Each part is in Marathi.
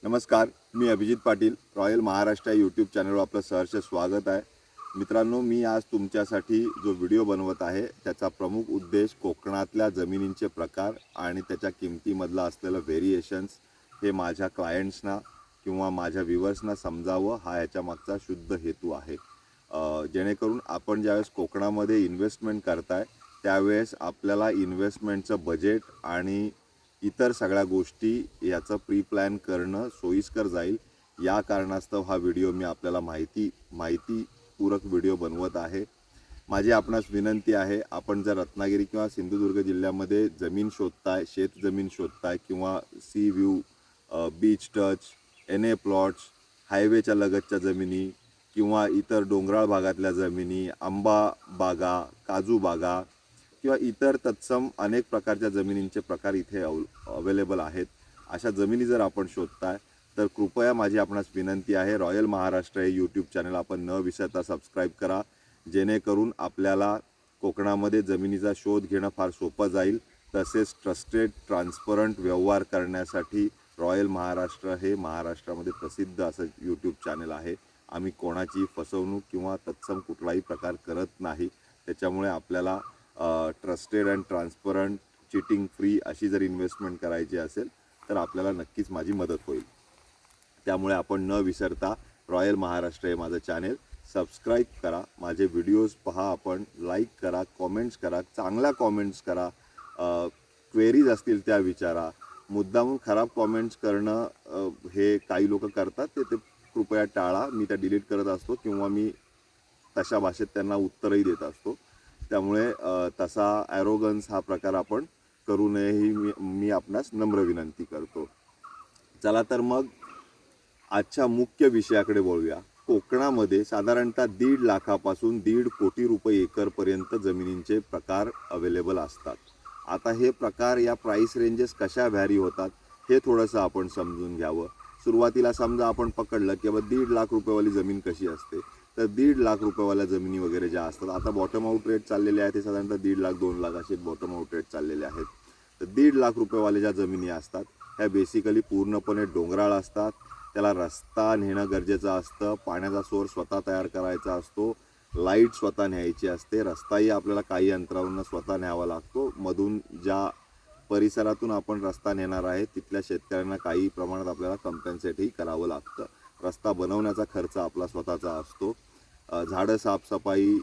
नमस्कार, मी अभिजित पाटील. रॉयल महाराष्ट्र यूट्यूब चॅनलवर आपलं सहर्ष स्वागत आहे. मित्रांनो, मी आज तुमच्यासाठी जो व्हिडिओ बनवत आहे त्याचा प्रमुख उद्देश कोकणातल्या जमिनींचे प्रकार आणि त्याच्या किमतीमधला असलेलं व्हेरिएशन्स हे माझ्या क्लायंट्सना किंवा माझ्या व्ह्युअर्सना समजावं हा याच्या मागचा शुद्ध हेतू आहे. जेणेकरून आपण ज्यावेळेस कोकणामध्ये इन्व्हेस्टमेंट करताय त्यावेळेस आपल्याला इन्व्हेस्टमेंटचं बजेट आणि इतर सगळ्या गोष्टी याचं प्री प्लॅन करणं सोयीस्कर जाईल. या कारणास्तव हा व्हिडिओ मी आपल्याला माहितीपूरक व्हिडिओ बनवत आहे. माझी आपणास विनंती आहे, आपण जर रत्नागिरी किंवा सिंधुदुर्ग जिल्ह्यामध्ये जमीन शोधताय, शेत जमीन शोधताय किंवा sea view, beach touch, NA plots, हायवेच्या लगतच्या जमिनी किंवा इतर डोंगराळ भागातल्या जमिनी, आंबा बागा, काजू बागा किंवा इतर तत्सम अनेक प्रकारच्या जमिनींचे प्रकार इथे अवेलेबल आहेत. अशा जमिनी जर आपण शोधताय तर कृपया माझी आपणास विनंती आहे, रॉयल महाराष्ट्र हे यूट्यूब चॅनल आपण न विसरता सबस्क्राईब करा. जेणेकरून आपल्याला कोकणामध्ये जमिनीचा शोध घेणं फार सोपं जाईल. तसेच ट्रस्टेड ट्रान्सपरंट व्यवहार करण्यासाठी रॉयल महाराष्ट्र हे महाराष्ट्रामध्ये प्रसिद्ध असं यूट्यूब चॅनल आहे. आम्ही कोणाची फसवणूक किंवा तत्सम कुठलाही प्रकार करत नाही. त्याच्यामुळे आपल्याला trusted and transparent, cheating free अशी जर इन्व्हेस्टमेंट करायची असेल तर आपल्याला नक्कीच माझी मदत होईल. त्यामुळे आपण न विसरता रॉयल महाराष्ट्र हे माझं चॅनल सबस्क्राईब करा, माझे व्हिडिओज पहा, आपण लाईक करा, कॉमेंट्स करा, चांगल्या कॉमेंट्स करा, क्वेरीज असतील त्या विचारा. मुद्दामून खराब कॉमेंट्स करणं हे काही लोक करतात, ते कृपया टाळा. मी त्या डिलीट करत असतो किंवा मी तशा भाषेत त्यांना उत्तरही देत असतो. त्यामुळे तसा ॲरोगन्स हा प्रकार आपण करू नये ही मी आपणास नम्र विनंती करतो. चला तर मग आजच्या मुख्य विषयाकडे वळूया. कोकणामध्ये साधारणतः 1.5 लाखापासून 1.5 कोटी रुपये एकरपर्यंत जमिनींचे प्रकार अवेलेबल असतात. आता हे प्रकार या प्राईस रेंजेस कशा व्हॅरी होतात हे थोडंसं आपण समजून घ्यावं. सुरुवातीला समजा आपण पकडलं की बाबा 1.5 लाख रुपयेवाली जमीन कशी असते, तर 1.5 लाख रुपयेवाल्या जमिनी वगैरे ज्या असतात, आता बॉटम आउट रेट चाललेले आहेत ते साधारणतः 1.5 लाख 2 लाख असे बॉटम आउट रेट चाललेले आहेत. तर 1.5 लाख रुपयेवाले ज्या जमिनी असतात ह्या बेसिकली पूर्णपणे डोंगराळ असतात. त्याला रस्ता नेणं गरजेचं असतं, पाण्याचा सोर्स स्वतः तयार करायचा असतो, लाईट स्वतः न्यायची असते, रस्ताही आपल्याला काही अंतरावरून स्वतः न्यावा लागतो. मधून ज्या परिसरातून आपण रस्ता नेणार आहे तिथल्या शेतकऱ्यांना काही प्रमाणात आपल्याला कम्पेन्सेटही करावं लागतं. रस्ता बनवण्याचा खर्च आपला स्वतःचा असतो. झाडं साफसफाई,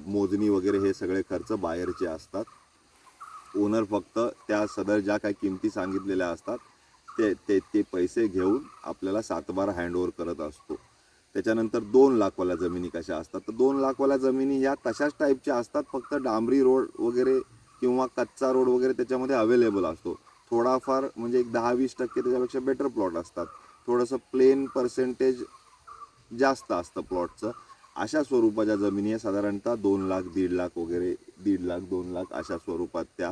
मोजणी वगैरे हे सगळे खर्च बाहेरचे असतात. ओनर फक्त त्या सदर ज्या काही किमती सांगितलेल्या असतात ते ते ते पैसे घेऊन आपल्याला सातबारा हँडओव्हर करत असतो. त्याच्यानंतर 2 लाखवाल्या जमिनी कशा असतात, तर 2 लाखवाल्या जमिनी ह्या तशाच टाईपच्या असतात, फक्त डांबरी रोड वगैरे किंवा कच्चा रोड वगैरे त्याच्यामध्ये अवेलेबल असतो. थोडाफार म्हणजे एक 10-20% त्याच्यापेक्षा बेटर प्लॉट असतात. थोडंसं प्लेन पर्सेंटेज जास्त असतं प्लॉटचं. अशा स्वरूपाच्या जमिनी आहे साधारणतः 2 लाख 1.5 लाख वगैरे, 1.5 लाख 2 लाख अशा स्वरूपात त्या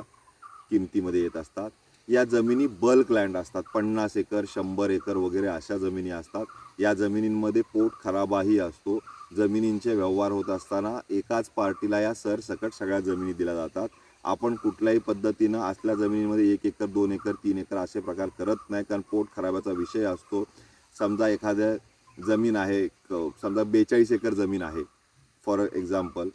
किमतीमध्ये येत असतात. या जमिनी बल्क लँड असतात, 50 एकर 100 एकर वगैरे अशा जमिनी असतात. या जमिनींमध्ये पोट खराबाही असतो. जमिनींचे व्यवहार होत असताना एकाच पार्टीला या सरसकट सगळ्या जमिनी दिल्या जातात. आपण कुठल्याही पद्धतीनं असल्या जमिनीमध्ये 1 एकर 2 एकर 3 एकर असे प्रकार करत नाही, कारण पोट खराबाचा विषय असतो. समजा एखाद्या जमीन आहे, समजा 42 एकर जमीन आहे फॉर एक्झाम्पल,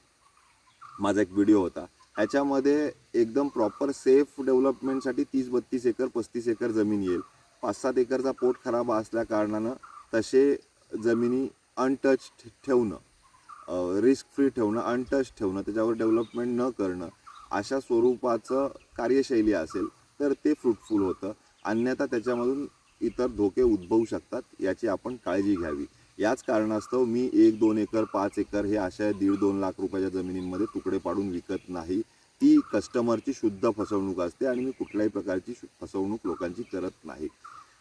माझा एक व्हिडिओ होता ह्याच्यामध्ये एकदम प्रॉपर सेफ डेव्हलपमेंटसाठी 30-32 एकर 35 एकर जमीन येईल. 5-7 एकरचा पोट खराब असल्या कारणानं तसे जमिनी अनटच ठेवणं, रिस्क फ्री ठेवणं, अनटच ठेवणं, त्याच्यावर डेव्हलपमेंट न करणं अशा स्वरूपाचं कार्यशैली असेल तर ते फ्रुटफुल होतं. अन्यथा त्याच्यामधून इतर धोके उद्भवू शकतात, याची आपण काळजी घ्यावी. याच कारणास्तव मी 1-2 एकर 5 एकर हे अशा 1.5-2 लाख रुपयाच्या जमिनींमध्ये तुकडे पाडून विकत नाही. ती कस्टमरची शुद्ध फसवणूक असते आणि मी कुठल्याही प्रकारची फसवणूक लोकांची करत नाही.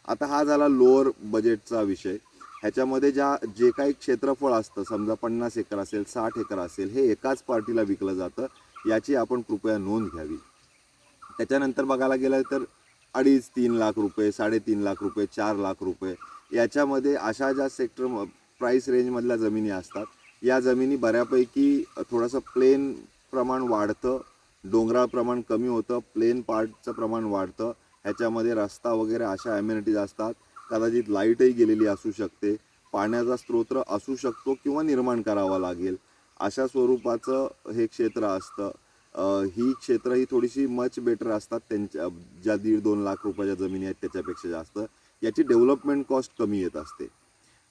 आता हा झाला लोअर बजेटचा विषय. ह्याच्यामध्ये जे काही क्षेत्रफळ असतं, समजा 50 एकर असेल, 60 एकर असेल, हे एकाच पार्टीला विकलं जातं. याची आपण कृपया नोंद घ्यावी. त्याच्यानंतर बघायला गेलं तर 2.5-3 लाख रुपये, 3.5 लाख रुपये, 4 लाख रुपये याच्यामध्ये अशा ज्या सेक्टर प्राईस रेंजमधल्या जमिनी असतात, या जमिनी बऱ्यापैकी थोडंसं प्लेन प्रमाण वाढतं, डोंगराळ प्रमाण कमी होतं, प्लेन पार्टचं प्रमाण वाढतं. ह्याच्यामध्ये रस्ता वगैरे अशा ॲम्युनिटीज असतात. कदाचित लाईटही गेलेली असू शकते, पाण्याचा स्रोत असू शकतो किंवा निर्माण करावा लागेल, अशा स्वरूपाचं हे क्षेत्र असतं. ही क्षेत्र ही थोडीशी मच बेटर असतात त्यांच्या, ज्या 1.5-2 लाख रुपयाच्या जमिनी आहेत त्याच्यापेक्षा जास्त. याची डेव्हलपमेंट कॉस्ट कमी येत असते.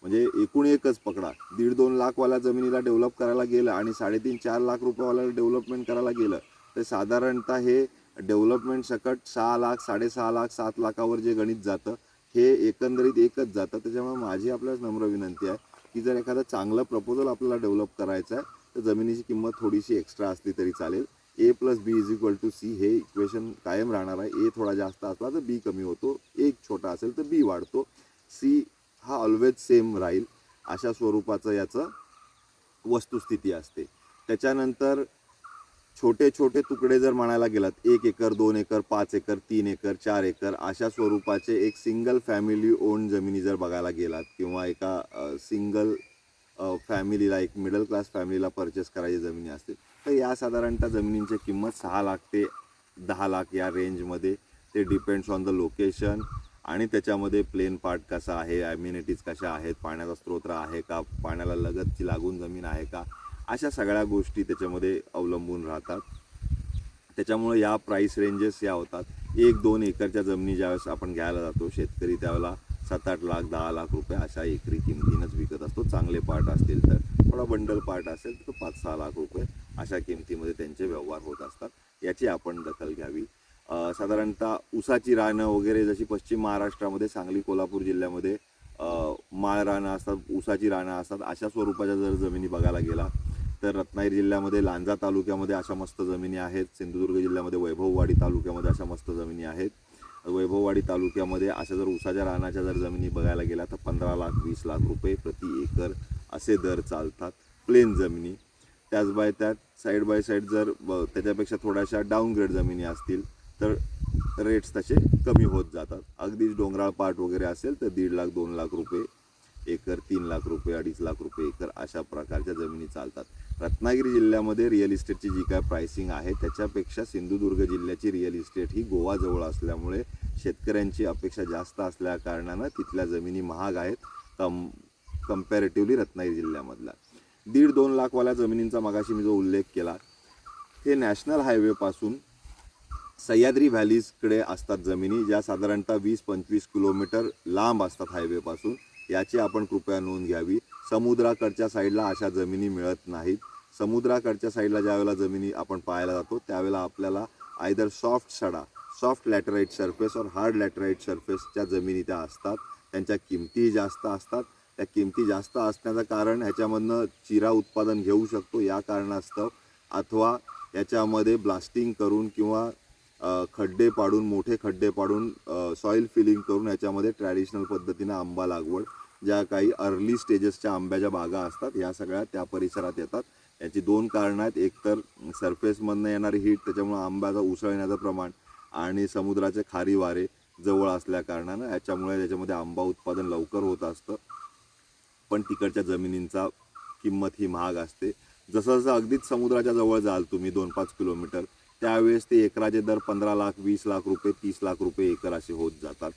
म्हणजे एकूण एकच पकडा, 1.5-2 लाखवाल्या जमिनीला डेव्हलप करायला गेलं आणि 3.5-4 लाख रुपयावाला डेव्हलपमेंट करायला गेलं तर साधारणतः हे डेव्हलपमेंट सकट 6 लाख, 6.5 लाख, 7 लाखावर जे गणित जातं हे एकंदरीत एकच जातं. त्याच्यामुळे माझी आपल्याला नम्र विनंती आहे की जर एखादं चांगलं प्रपोजल आपल्याला डेव्हलप करायचं आहे तर जमिनीची किंमत थोडीशी एक्स्ट्रा असली तरी चालेल. A+B=C हे इक्वेशन कायम राहणार आहे. ए थोडा जास्त असला तर बी कमी होतो, एक छोटा असेल तर बी वाढतो, सी हा ऑलवेज सेम राहील, अशा स्वरूपाचं याचं वस्तुस्थिती असते. त्याच्यानंतर छोटे छोटे तुकडे जर म्हणायला गेलात 1 acre, 2 acre, 5 acre, 3 acre, 4 acre अशा स्वरूपाचे एक सिंगल फॅमिली ओन जमिनी जर बघायला गेलात किंवा एका सिंगल फॅमिलीला, एक मिडल क्लास फॅमिलीला परचेस करायची जमिनी असतील तर या साधारणतः जमिनींची किंमत 6 लाख ते 10 लाख या रेंजमध्ये. ते डिपेंड्स ऑन द लोकेशन आणि त्याच्यामध्ये प्लेन पार्ट कसा आहे, ॲम्युनिटीज कशा आहेत, पाण्याचा स्रोत आहे का, पाण्याला लगतची लागून जमीन आहे का, अशा सगळ्या गोष्टी त्याच्यामध्ये अवलंबून राहतात. त्याच्यामुळे या प्राईस रेंजेस या होतात. 1-2 एकरच्या जमिनी ज्यावेळेस आपण घ्यायला जातो शेतकरी त्यावेळेला 7-8 लाख, 10 लाख रुपये अशा एकरी किमतीनंच विकत असतो. चांगले पार्ट असतील तर, थोडा बंडल पार्ट असेल तर 5-6 लाख रुपये अशा किमतीमध्ये त्यांचे व्यवहार होत असतात. याची आपण दखल घ्यावी. साधारणतः ऊसाची रानं वगैरे जशी पश्चिम महाराष्ट्रामध्ये सांगली, कोल्हापूर जिल्ह्यामध्ये माळ रानं असतात, ऊसाची रानं असतात, अशा स्वरूपाच्या जर जमिनी बघायला गेला तर रत्नागिरी जिल्ह्यामध्ये लांजा तालुक्यामध्ये अशा मस्त जमिनी आहेत. सिंधुदुर्ग जिल्ह्यामध्ये वैभववाडी तालुक्यामध्ये अशा मस्त जमिनी आहेत. वैभववाडी तालुक्यामध्ये अशा जर ऊसाच्या रानाच्या जर जमिनी बघायला गेल्या तर 15 लाख, 20 लाख रुपये प्रति एकर असे दर चालतात प्लेन जमिनी. त्याच बाय त्यात साईड बाय साईड जर त्याच्यापेक्षा थोड्याशा डाऊनग्रेड जमिनी असतील तर रेट्स तसे कमी होत जातात. अगदीच डोंगराळ पाट वगैरे असेल तर 1.5 लाख, 2 लाख रुपये एकर, 3 लाख रुपये, 2.5 लाख रुपये एकर अशा प्रकारच्या जमिनी चालतात. रत्नागिरी जिल्ह्यामध्ये रिअल इस्टेटची जी काय प्राइसिंग आहे त्याच्यापेक्षा सिंधुदुर्ग जिल्ह्याची रिअल इस्टेट ही गोवाजवळ असल्यामुळे शेतकऱ्यांची अपेक्षा जास्त असल्या कारणानं तिथल्या जमिनी महाग आहेत कम्पॅरेटिव्हली रत्नागिरी जिल्ह्यामधला. 1.5-2 लाखवाल्या जमिनींचा मगाशी मी जो उल्लेख केला हे नॅशनल हायवेपासून सह्याद्री व्हॅलीजकडे असतात जमिनी, ज्या साधारणतः 20-25 किलोमीटर लांब असतात हायवेपासून. याची आपण कृपया नोंद घ्यावी. समुद्राकडच्या साईडला अशा जमिनी मिळत नाहीत. समुद्राकडच्या साईडला ज्यावेळेला जमिनी आपण पाहायला जातो त्यावेळेला आपल्याला आयदर सॉफ्ट लॅटराईट सरफेस और हार्ड लॅटराईट सरफेसच्या जमिनी त्या असतात. त्यांच्या किमतीही जास्त असतात. त्या किमती जास्त असण्याचं कारण ह्याच्यामधनं चिरा उत्पादन घेऊ शकतो या कारणास्तव, अथवा याच्यामध्ये ब्लास्टिंग करून किंवा खड्डे पाडून, मोठे खड्डे पाडून सॉईल फिलिंग करून याच्यामध्ये ट्रॅडिशनल पद्धतीनं आंबा लागवड, ज्या काही अर्ली स्टेजेसच्या आंब्याच्या बागा असतात या सगळ्या त्या परिसरात येतात. याची 2 कारणं आहेत. एक तर सरफेसमधनं येणारी हीट, त्याच्यामुळं आंब्याचा उसळण्याचं प्रमाण, आणि समुद्राचे खारी वारे जवळ असल्या कारणानं याच्यामुळे त्याच्यामध्ये आंबा उत्पादन लवकर होत असतं. पण तिकडच्या जमिनींचा किंमत ही महाग असते. जसं जसं अगदीच समुद्राच्या जवळ जाल तुम्ही 2-5 किलोमीटर त्यावेळेस ते एकराचे दर 15 लाख, 20 लाख रुपये, 30 लाख रुपये एकर असे होत जातात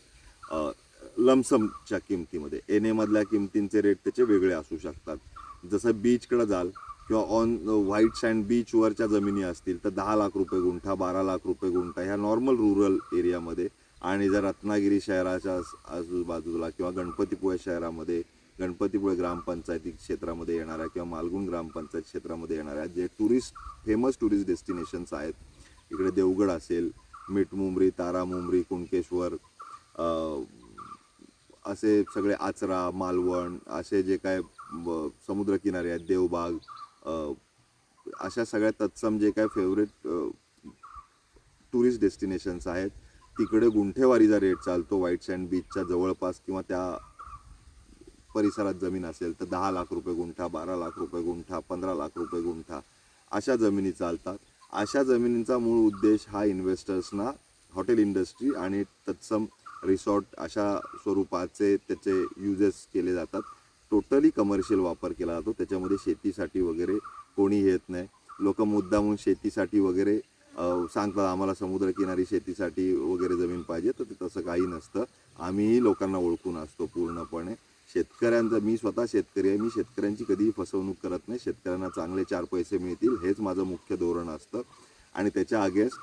लमसमच्या किमतीमध्ये. एनएमधल्या किमतींचे रेट त्याचे वेगळे असू शकतात. जसं बीचकडं जाल किंवा ऑन व्हाईट सँड बीचवरच्या जमिनी असतील तर 10 लाख रुपये गुंठा, 12 लाख रुपये गुंठा ह्या नॉर्मल रुरल एरियामध्ये. आणि जर रत्नागिरी शहराच्या आजूबाजूला किंवा गणपतीपुळे शहरामध्ये, गणपतीपुळे ग्रामपंचायती क्षेत्रामध्ये येणाऱ्या किंवा मालगुण ग्रामपंचायत क्षेत्रामध्ये येणाऱ्या जे फेमस टुरिस्ट डेस्टिनेशन्स आहेत, इकडे देवगड असेल, मिठमुंबरी, तारामुंबरी, कुणकेश्वर, असे सगळे आचरा, मालवण असे जे काय समुद्रकिनारे आहेत, देवबाग, अशा सगळ्या तत्सम जे काय फेवरेट टुरिस्ट डेस्टिनेशन्स आहेत तिकडे गुंठेवारीचा रेट चालतो. व्हाईट सँड बीचच्या जवळपास किंवा त्या परिसरात जमीन असेल तर 10 लाख रुपये गुंठा, 12 लाख रुपये गुंठा, 15 लाख रुपये गुंठा अशा जमिनी चालतात. अशा जमिनींचा मूळ उद्देश हा इन्व्हेस्टर्सना हॉटेल इंडस्ट्री आणि तत्सम रिसॉर्ट अशा स्वरूपाचे त्याचे युजेस केले जातात. टोटली कमर्शियल वापर केला जातो. त्याच्यामध्ये शेतीसाठी वगैरे कोणी येत नाही. लोक मुद्दामून शेतीसाठी वगैरे सांगतात आम्हाला समुद्रकिनारी शेतीसाठी वगैरे जमीन पाहिजे, तर ते तसं काही नसतं. आम्हीही लोकांना ओळखून असतो पूर्णपणे. शेतकऱ्यांचं, मी स्वतः शेतकरी आहे, मी शेतकऱ्यांची कधीही फसवणूक करत नाही. शेतकऱ्यांना चांगले 4 पैसे मिळतील हेच माझं मुख्य धोरण असतं आणि त्याच्या अगेन्स्ट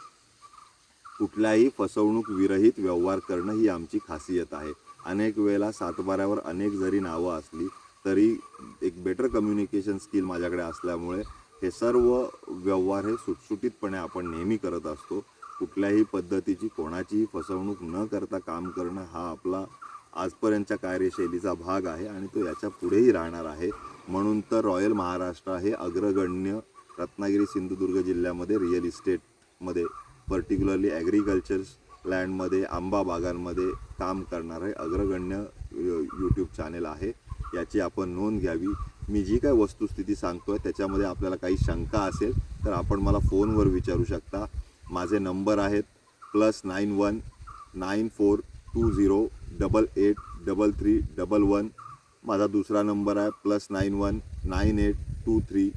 कुठल्याही फसवणूक विरहित व्यवहार करणं ही आमची खासियत आहे. अनेक वेळेला सातबाऱ्यावर अनेक जरी नावं असली तरी एक बेटर कम्युनिकेशन स्किल माझ्याकडे असल्यामुळे हे सर्व व्यवहार हे सुटसुटीतपणे आपण नेहमी करत असतो. कुठल्याही पद्धतीची कोणाचीही फसवणूक न करता काम करणं हा आपला आजपर्यंतच्या कार्यशैलीचा भाग आहे आणि तो याच्या पुढेही राहणार आहे. म्हणून तर रॉयल महाराष्ट्र हे अग्रगण्य रत्नागिरी सिंधुदुर्ग जिल्ह्यामध्ये रिअल इस्टेटमध्ये, पर्टिक्युलरली ॲग्रिकल्चर लँडमध्ये, आंबा बागांमध्ये काम करणारे अग्रगण्य यूट्यूब चॅनेल आहे. याची आपण नोंद घ्यावी. मी जी काय वस्तुस्थिती सांगतो आहे त्याच्यामध्ये आपल्याला काही शंका असेल तर आपण मला फोनवर विचारू शकता. माझे नंबर आहेत +91 9420 883311. माझा दुसरा नंबर आहे +91 9823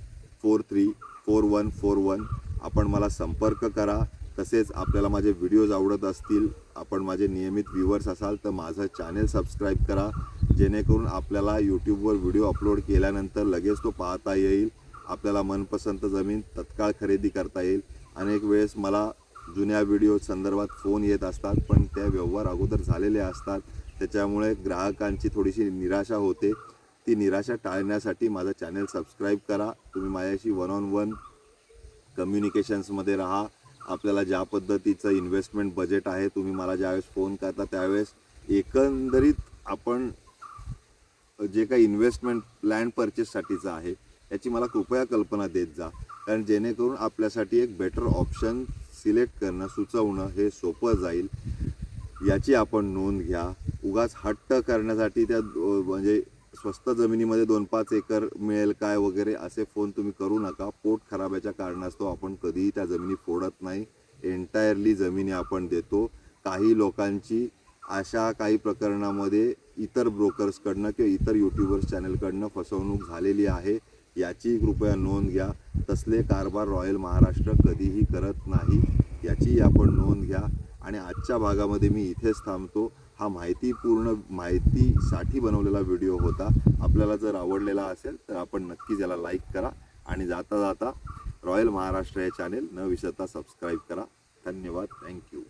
434141. आपण मला संपर्क करा. तसेच आपल्याला माझे व्हिडिओज आवडत असतील, आपण माझे नियमित व्ह्यूवर्स असाल तर माझं चॅनेल सबस्क्राईब करा, जेणेकरून आपल्याला यूट्यूबवर व्हिडिओ अपलोड केल्यानंतर लगेच तो पाहता येईल. आपल्याला मनपसंत जमीन तत्काळ खरेदी करता येईल. अनेक वेळेस मला जुन्या व्हिडिओ संदर्भात फोन येत असतात, पण त्या व्यवहार अगोदर झालेले असतात. त्याच्यामुळे ग्राहकांची थोडीशी निराशा होते. ती निराशा टाळण्यासाठी माझं चॅनेल सबस्क्राईब करा. तुम्ही माझ्याशी 1-on-1 कम्युनिकेशन्समध्ये राहा. आपल्याला ज्या पद्धतीचं इन्व्हेस्टमेंट बजेट आहे, तुम्ही मला ज्यावेळेस फोन करता त्यावेळेस एकंदरीत आपण जे काही इन्व्हेस्टमेंट लँड परचेससाठीचं आहे याची मला कृपया कल्पना देत जा, कारण जेणेकरून आपल्यासाठी एक बेटर ऑप्शन सिलेक्ट करणं, सुचवणं हे सोपं जाईल. याची आपण नोंद घ्या. उगाच हट्ट करण्यासाठी त्या म्हणजे स्वस्त जमिनीमध्ये 2-5 एकर मिळेल काय वगैरे असे फोन तुम्ही करू नका. पोट खराब्याच्या कारणास्तव आपण कधीही त्या जमिनी फोडत नाही. एंटायरली जमिनी आपण देतो. काही लोकांची अशा काही प्रकरणामध्ये इतर ब्रोकर्सकडनं किंवा इतर यूट्यूबर्स चॅनलकडनं फसवणूक झालेली आहे. याची कृपया नोंद घ्या. तसले कारभार रॉयल महाराष्ट्र कधीही करत नाही. याची आपण नोंद घ्या. आणि आजच्या भागामध्ये मी इथेच थांबतो. हा माहितीसाठी बनवलेला व्हिडिओ होता. आपल्याला जर आवडलेला असेल तर आपण नक्कीच याला लाईक करा आणि जाता जाता रॉयल महाराष्ट्र हे चॅनेल न विसरता सबस्क्राईब करा. धन्यवाद. थँक्यू.